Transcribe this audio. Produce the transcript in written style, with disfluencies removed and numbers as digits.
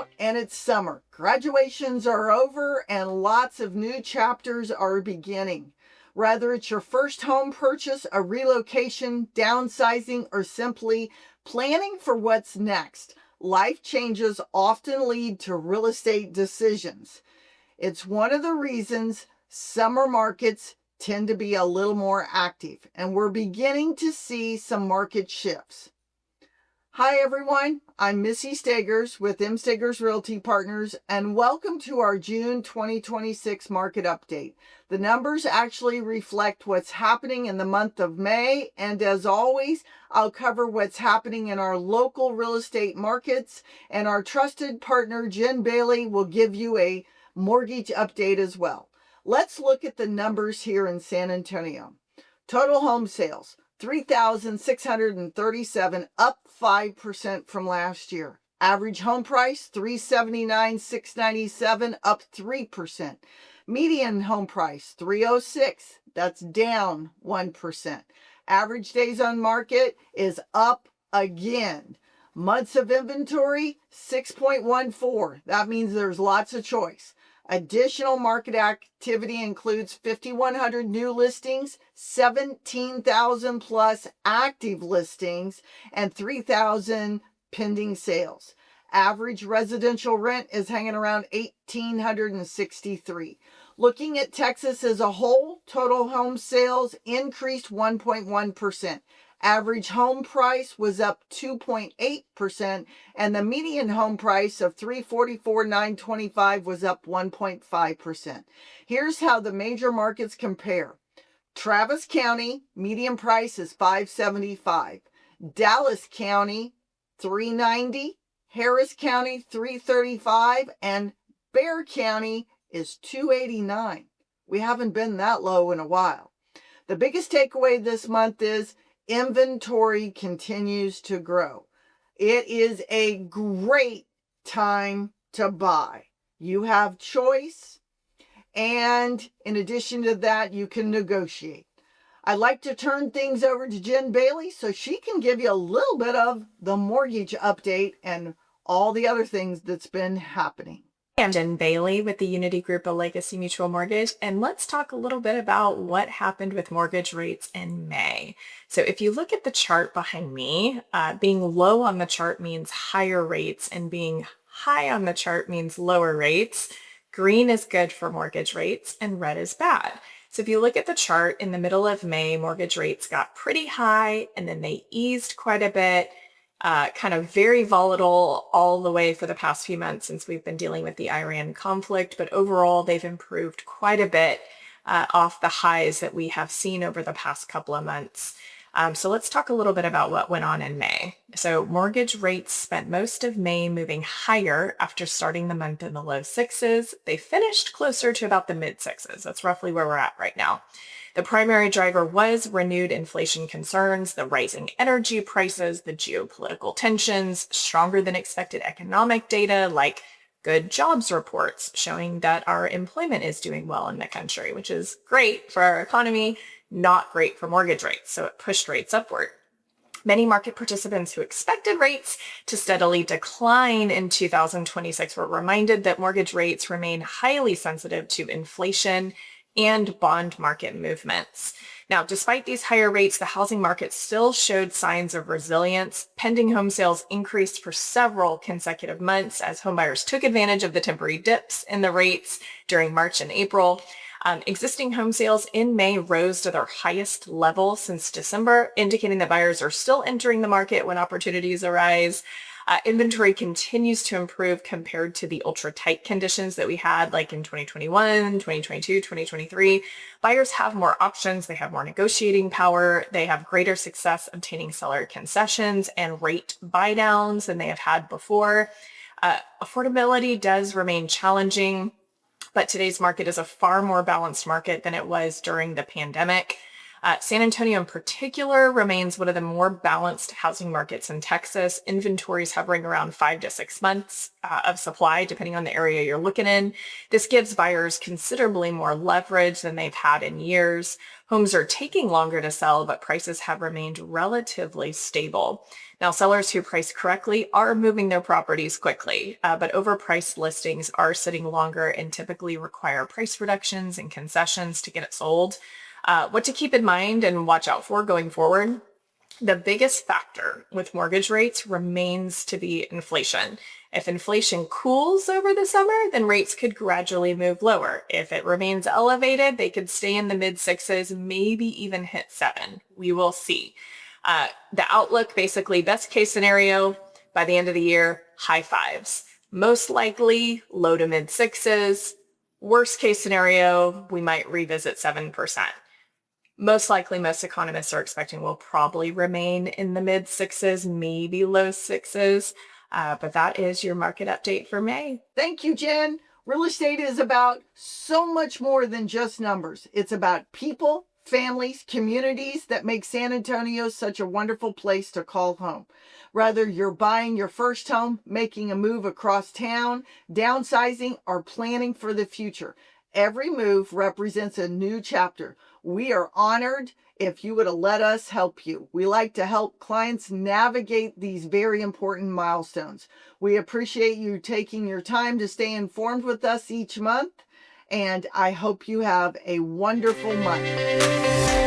out and it's summer. Graduations are over and lots of new chapters are beginning. Whether it's your first home purchase, a relocation, downsizing, or simply planning for what's next, life changes often lead to real estate decisions. It's one of the reasons summer markets tend to be a little more active, and we're beginning to see some market shifts. Hi everyone, I'm Missy Stagers with MStagersRealtyPartners, and welcome to our June 2026 market update. The numbers actually reflect what's happening in the month of May, and as always, I'll cover what's happening in our local real estate markets, and our trusted partner Jen Bailey will give you a mortgage update as well. Let's look at the numbers here in San Antonio. Total home sales, 3,637, up 5% from last year. Average home price, $379,697, up 3%. Median home price, $306, that's down 1%. Average days on market is up again. Months of inventory, 6.14. That means there's lots of choice. Additional market activity includes 5,100 new listings, 17,000 plus active listings, and 3,000 pending sales. Average residential rent is hanging around $1,863. Looking at Texas as a whole, total home sales increased 1.1%. Average home price was up 2.8%, and the median home price of $344,925 was up 1.5%. Here's how the major markets compare. Travis County, median price is $575. Dallas County, $390. Harris County, $335. And Bexar County is $289. We haven't been that low in a while. The biggest takeaway this month is inventory continues to grow. It is a great time to buy. You have choice, and in addition to that, you can negotiate. I'd like to turn things over to Jen Bailey so she can give you a little bit of the mortgage update and all the other things that's been happening. I'm Jen Bailey with the Unity Group of Legacy Mutual Mortgage, and let's talk a little bit about what happened with mortgage rates in May. So if you look at the chart behind me, being low on the chart means higher rates, and being high on the chart means lower rates. Green is good for mortgage rates, and red is bad. So if you look at the chart in the middle of May, mortgage rates got pretty high, and then they eased quite a bit. Kind of very volatile all the way for the past few months since we've been dealing with the Iran conflict, but overall they've improved quite a bit off the highs that we have seen over the past couple of months. So let's talk a little bit about what went on in May. So mortgage rates spent most of May moving higher after starting the month in the low sixes. They finished closer to about the mid sixes. That's roughly where we're at right now. The primary driver was renewed inflation concerns, the rising energy prices, the geopolitical tensions, stronger than expected economic data like good jobs reports showing that our employment is doing well in the country, which is great for our economy, not great for mortgage rates. So it pushed rates upward. Many market participants who expected rates to steadily decline in 2026 were reminded that mortgage rates remain highly sensitive to inflation and bond market movements. Now, despite these higher rates, the housing market still showed signs of resilience. Pending home sales increased for several consecutive months as homebuyers took advantage of the temporary dips in the rates during March and April. Existing home sales in May rose to their highest level since December, indicating that buyers are still entering the market when opportunities arise. Inventory continues to improve compared to the ultra tight conditions that we had like in 2021, 2022, 2023. Buyers have more options. They have more negotiating power. They have greater success obtaining seller concessions and rate buy downs than they have had before. Affordability does remain challenging, but today's market is a far more balanced market than it was during the pandemic. San Antonio in particular remains one of the more balanced housing markets in Texas. Inventories hovering around 5 to 6 months of supply, depending on the area you're looking in. This gives buyers considerably more leverage than they've had in years. Homes are taking longer to sell, but prices have remained relatively stable. Now, sellers who price correctly are moving their properties quickly, but overpriced listings are sitting longer and typically require price reductions and concessions to get it sold. What to keep in mind and watch out for going forward. The biggest factor with mortgage rates remains to be inflation. If inflation cools over the summer, then rates could gradually move lower. If it remains elevated, they could stay in the mid sixes, maybe even hit 7. We will see. The outlook, basically best case scenario, by the end of the year, high 5s. Most likely low to mid 6s. Worst case scenario, we might revisit 7%. Most likely, most economists are expecting will probably remain in the mid 6s, maybe low 6s. But that is your market update for May. Thank you, Jen. Real estate is about so much more than just numbers. It's about people, families, communities that make San Antonio such a wonderful place to call home. Whether you're buying your first home, making a move across town, downsizing, or planning for the future, every move represents a new chapter. We are honored if you would have let us help you. We like to help clients navigate these very important milestones. We appreciate you taking your time to stay informed with us each month, and I hope you have a wonderful month.